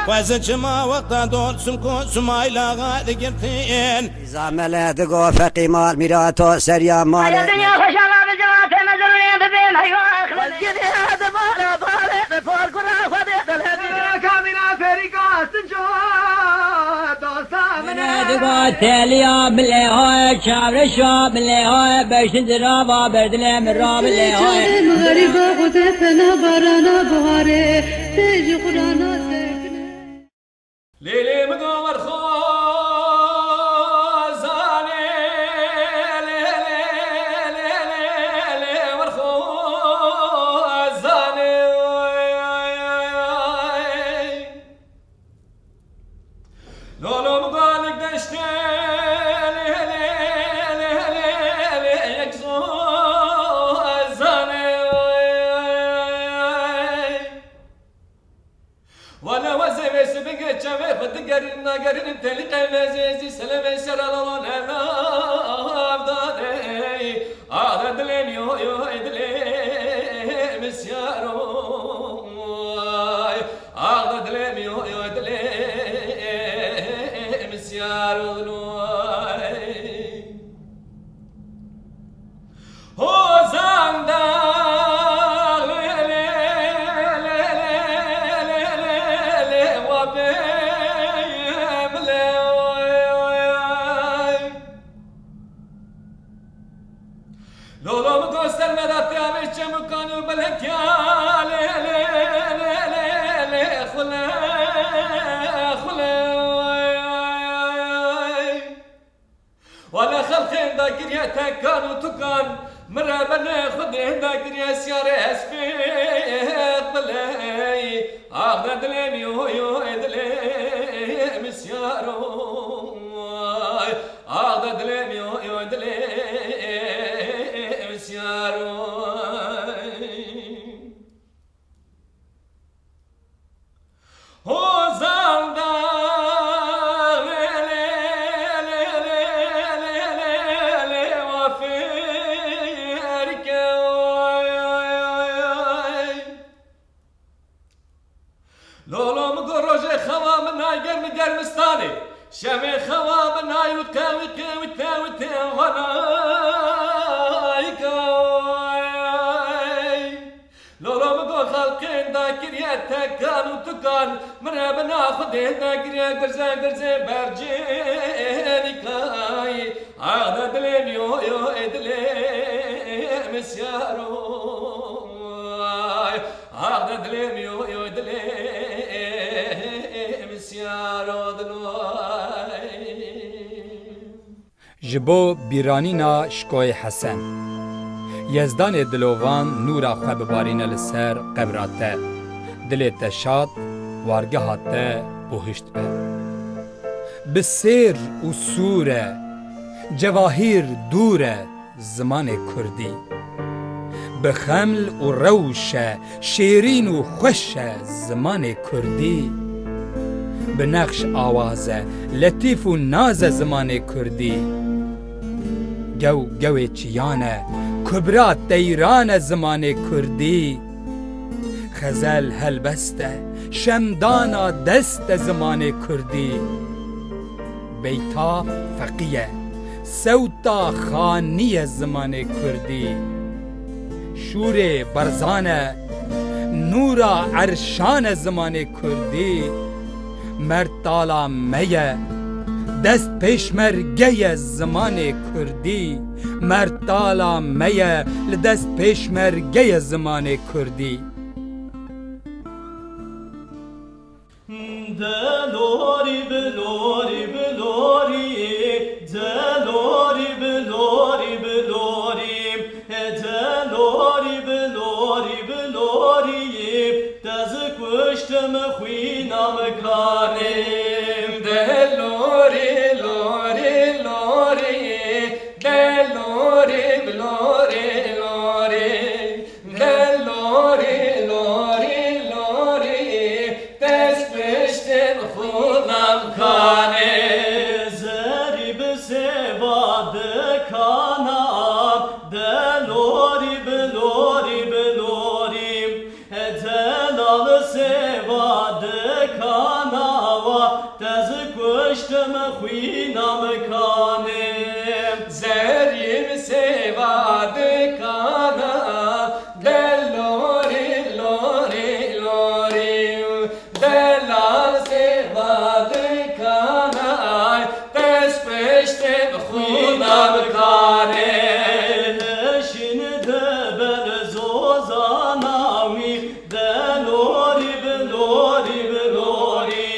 وزجما وقتا دول سمكو سمايلا غادي قرتين إذا ملاتك وفقي مال ميراتو سريا مال الدنيا خشالة بجوات مزرين ببين هيوان خلال هذا بالا بالا بفور كرا فديت الهدي كامنا فريقا سنجو دقات تاليا باللي هاي شعب الشعب باللي هاي باش ندرابا بردلي من راب اللي هاي مغربا غدفنا برانا بهاري تيجي قرانا سكنة ليلي مقامر خوزاني ليلي مرخوزاني لولو مقالك دشتي ليلي يكزوزاني وانا وزي سبقة شمي فتقرن قرن تلقى مزيزي سلمي شرالون انا افضاني اغرد لين يو ادلي مسيارو اغرد لين يو ادلي مسيارو هو زاندا لولو مقصر مدرتي عميش مكانو بلك يا لي خلا ولا خلقين داكر يا تكان وتكان مرة بنا خدين داكر يا سيارة اسبيق بلاي اغنى دلين يو ادلي مسيارو اغنى دلين يو ادلي لولو مقروجي خوا من هاي قرمستاني شمي خوا من هاي وتاوي لولو مقو خلقين داكر يا تكان وتكان مرة بناخدين داكر يا قرزة برجيني كاي عادا دلين يو ادلي مسيارو عادا دلين يو ادلي مسيارو دلوي جبو بیرانینا شکوی حسن یزدان دلوان نورا خواه ببارینه لسر قبراته دلت شاد وارگهاته بوهشت به بسیر و سوره جواهیر دوره زمان کردی بخمل و روشه شیرین و خوش زمان کردی بنقش آوازه لطیف و ناز زمان کردی گو چیانه کبرات دیران زمان کردی خزل هلبسته شمدانا دست زمان کردی بیتا فقیه سوتا خانی زمان کردی شور برزانه نورا عرشان زمان کردی مرتالا میه دست پیشمرگه زمان کردی مرتالا میه لدست پیشمرگه زمان کردی دلوری بلوری بلوری دلوری بلوری بلوری دلوری بلوری بلوری دز کشتم خوینم کاریم دلوری لوری لوری دلوری بلوری لوری دلوری لوری لوری دست پشتم خودم کانه زری بسواد کانم دلوری بلوری بلوری دلال kuştum xuyna mekanem zerim sevadı kana del lori lori lori delal sevadı kana des peştem xuyna mekanem şimdi ben zozanavi delori belori belori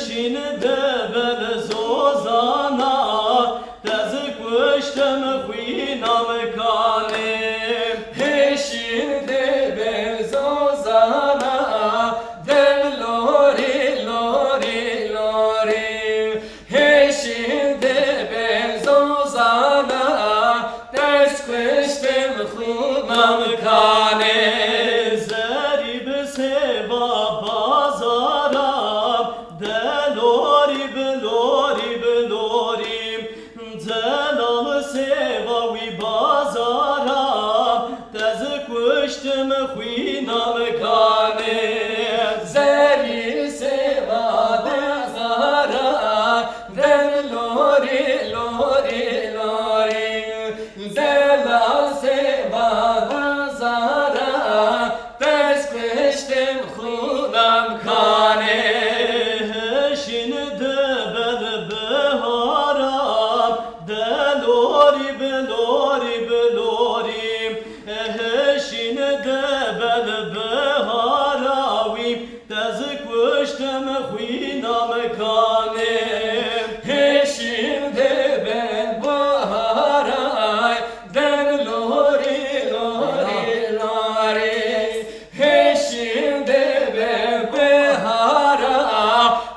şimdi ben zozana tezk kuştum xuyna mekanem şimdi ben zozana delori lori lori şimdi ben zozana tezk kuştum xuyna mekanem zerib seva bazaram delori belori belori zelal seva vi bazaram tez kuştum xuyna mekanem zeri seva dezara delori lori lori zelal seva dezara tez kuştum xuyna mekanem şimdi ben beharam delori belori belori şimdi ben beharavi tez kuştum xuyna mekanem şimdi ben baharay delori lori lori şimdi ben behara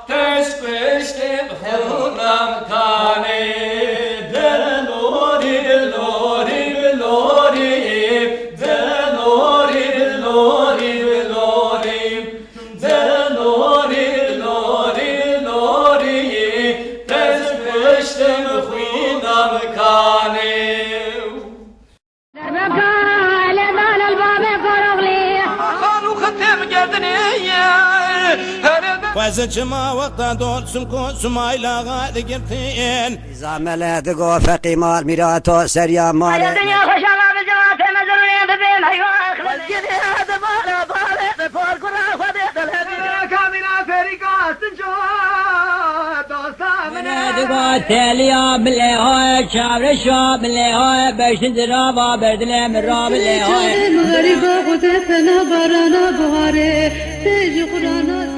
tez kuştum xuyna mekanem delori lori lori delori lori lori delori lori lori tez kuştum xuyna mekanem وزجما وقتا دول سمكو سمايلا غاد قرتين إذا ملادق وفقي مال ميراتو سريا مال الدنيا خشعة بجوات مزرين بين هيوان والجد هذا بالا بالا بفور كرا خدت الهدي كامنا فريقا سنجوات دقا تاليا بالله هاي شعر الشعب بالله هاي بشن درابا بردله من راب بالله هاي مغربا خود فنا بارانا بهاره تيجي قرانا